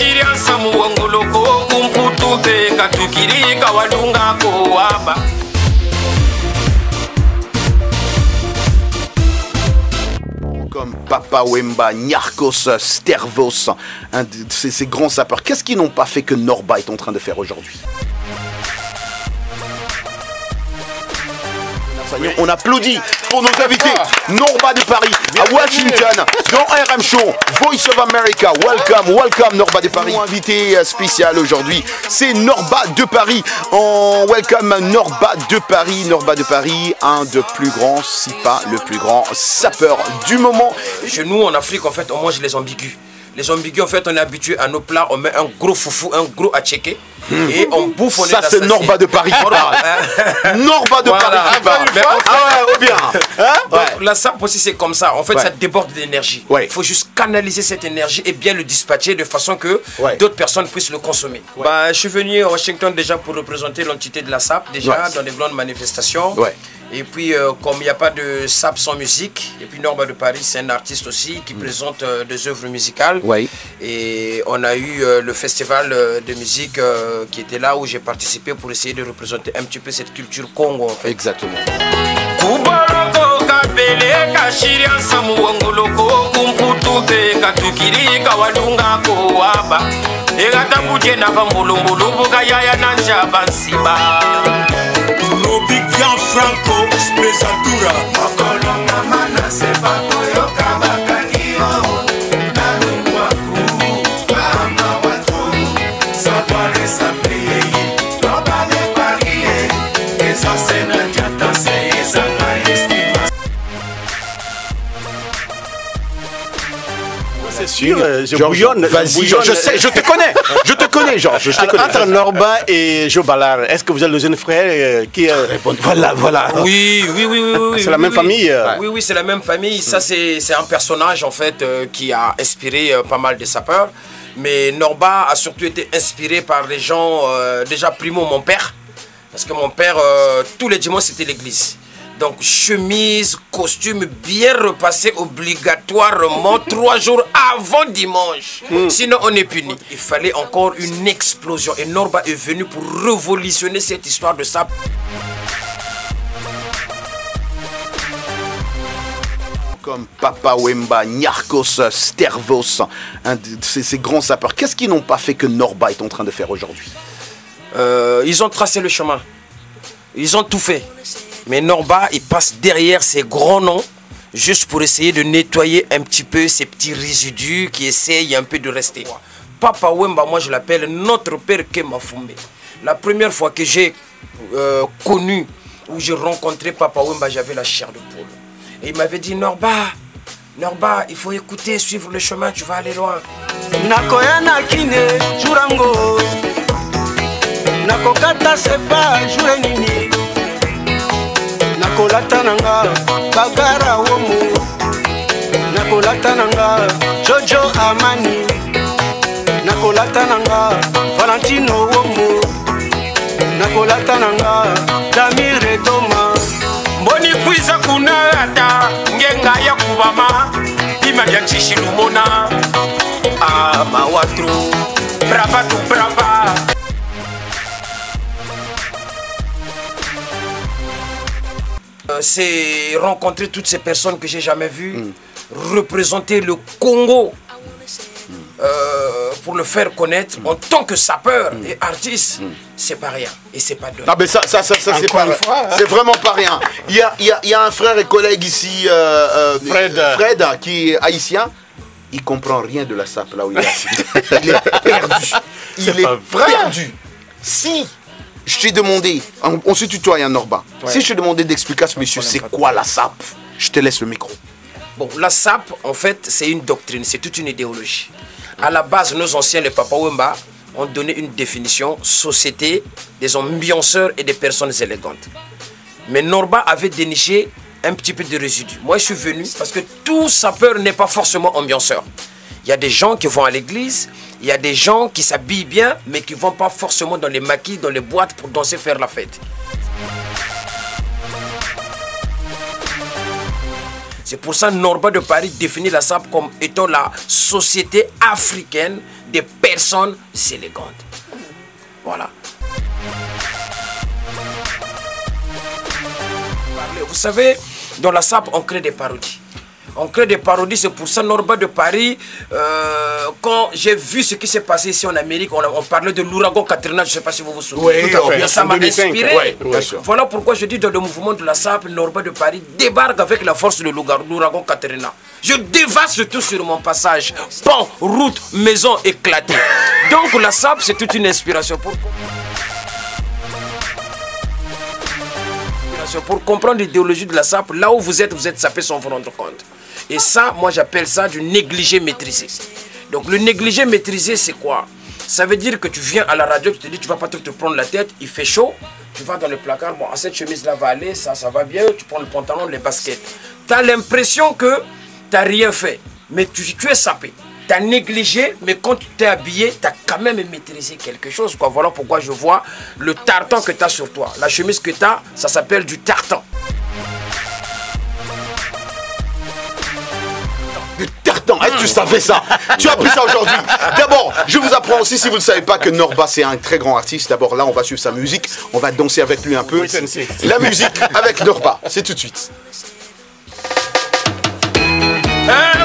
kashiria samu wangoloko kumputumpe katukirika walunga koaba. Comme Papa Wemba, Niarchos, Stervos, un de ces grands sapeurs. Qu'est-ce qu'ils n'ont pas fait que Norba est en train de faire aujourd'hui? On applaudit pour nos invités. Norba de Paris, à Washington, dans RM Show, Voice of America. Welcome, welcome Norba de Paris. Mon invité spécial aujourd'hui, c'est Norba de Paris. On welcome Norba de Paris. Norba de Paris, un des plus grands, si pas le plus grand sapeur du moment. Chez nous en Afrique, en fait, on mange les ambigus. Les ambigus, en fait, on est habitué à nos plats, on met un gros foufou, un gros atchéké et on bouffe, on ça, c'est Norba de Paris. Norba de Paris. Bien. Donc, la sape aussi, c'est comme ça. En fait, ça déborde d'énergie. Il faut juste canaliser cette énergie et bien le dispatcher de façon que d'autres personnes puissent le consommer. Bah, je suis venu à Washington déjà pour représenter l'entité de la sape, déjà dans des grandes manifestations. Et puis, comme il n'y a pas de sape sans musique, et puis Norba de Paris, c'est un artiste aussi qui présente des œuvres musicales. Et on a eu le festival de musique qui était là où j'ai participé pour essayer de représenter un petit peu cette culture Congo. En fait. Exactement. Franco Spesatura Makolonga mana sepa koyoka bakakio Nalungwaku Mama watu Savoir s'appeler Norba de Paris Et ça c'est n'ajata c'est ça la estima. C'est sûr, je bouillonne. Vas-y, je sais, je te connais. Je te connais, Georges. Je te connais. Entre Norba et Joe Ballard, est-ce que vous êtes le jeune frère qui Voilà. Oui. C'est la même famille. Oui, c'est la même famille. Ça, c'est un personnage, en fait, qui a inspiré pas mal de sapeurs. Mais Norba a surtout été inspiré par les gens, déjà primo mon père. Parce que mon père, tous les dimanches, c'était l'église. Donc chemise, costume bien repassé obligatoirement 3 jours avant dimanche. Sinon on est puni. Il fallait encore une explosion. Et Norba est venu pour révolutionner cette histoire de sape. Comme Papa Wemba, Niarchos, Stervos, un de ces grands sapeurs. Qu'est-ce qu'ils n'ont pas fait que Norba est en train de faire aujourd'hui? Ils ont tracé le chemin. Ils ont tout fait. Mais Norba, il passe derrière ces grands noms juste pour essayer de nettoyer un petit peu ces petits résidus qui essayent un peu de rester. Papa Wemba, moi je l'appelle notre père Kemafumbe. La première fois que j'ai connu, où j'ai rencontré Papa Wemba, j'avais la chair de poule. Et il m'avait dit, Norba, il faut écouter, suivre le chemin, tu vas aller loin. Nakoyana kine, jurango. Nakokata sefa, jurenini. Nakolata nanga, bagara womo. Nakolata nanga, Jojo Amani. Nakolata nanga, Valentino womo. Nakolata nanga, Damire Toma. Mboni kwiza kunata, ngenga ya kubama. Ima ya chishilumona. Ama watru, brava tu brava. C'est rencontrer toutes ces personnes que j'ai jamais vues, représenter le Congo pour le faire connaître en tant que sapeur et artiste, c'est pas rien et c'est pas donné. Ah mais ça c'est vraiment pas rien. Il y a un frère et collègue ici, Fred, qui est haïtien. Il comprend rien de la sape là où il est assis. Il est perdu. Il est perdu. Si je t'ai demandé, on se tutoie, hein, Norba. Si je t'ai demandé d'expliquer à ce monsieur c'est quoi la sape, je te laisse le micro. Bon, la sape, en fait, c'est une doctrine, c'est toute une idéologie. À la base, nos anciens, les Papa Wemba, ont donné une définition, société, des ambianceurs et des personnes élégantes. Mais Norba avait déniché un petit peu de résidus. Moi, je suis venu parce que tout sapeur n'est pas forcément ambianceur. Il y a des gens qui vont à l'église, il y a des gens qui s'habillent bien, mais qui ne vont pas forcément dans les maquis, dans les boîtes pour danser, faire la fête. C'est pour ça que Norba de Paris définit la SAP comme étant la société africaine des personnes élégantes. Voilà. Vous savez, dans la SAP, on crée des parodies. On crée des parodies, c'est pour ça Norba de Paris, quand j'ai vu ce qui s'est passé ici en Amérique, on parlait de l'ouragan Katrina, je ne sais pas si vous vous souvenez. Oui, tout à fait. Ça m'a inspiré. Voilà pourquoi je dis dans le mouvement de la SAP, Norba de Paris débarque avec la force de l'ouragan Katrina. Je dévaste tout sur mon passage. Pont, route, maison éclatée. Donc la SAP, c'est toute une inspiration pour comprendre l'idéologie de la SAP. Là où vous êtes sapé sans vous rendre compte. Et ça, moi j'appelle ça du négligé maîtrisé. Donc le négligé maîtrisé, c'est quoi? Ça veut dire que tu viens à la radio, tu te dis tu vas pas te prendre la tête, il fait chaud, tu vas dans le placard, bon, cette chemise-là va aller, ça va bien, tu prends le pantalon, les baskets. Tu as l'impression que tu n'as rien fait, mais tu es sapé. Tu as négligé, mais quand tu t'es habillé, tu as quand même maîtrisé quelque chose, quoi. Voilà pourquoi je vois le tartan que tu as sur toi. La chemise que tu as, ça s'appelle du tartan. Du tartan, est-ce que tu savais ça? Tu as appris ça aujourd'hui. D'abord, je vous apprends aussi, si vous ne savez pas, que Norba, c'est un très grand artiste. D'abord, là, on va suivre sa musique. On va danser avec lui un peu. La musique avec Norba, c'est tout de suite. Hein?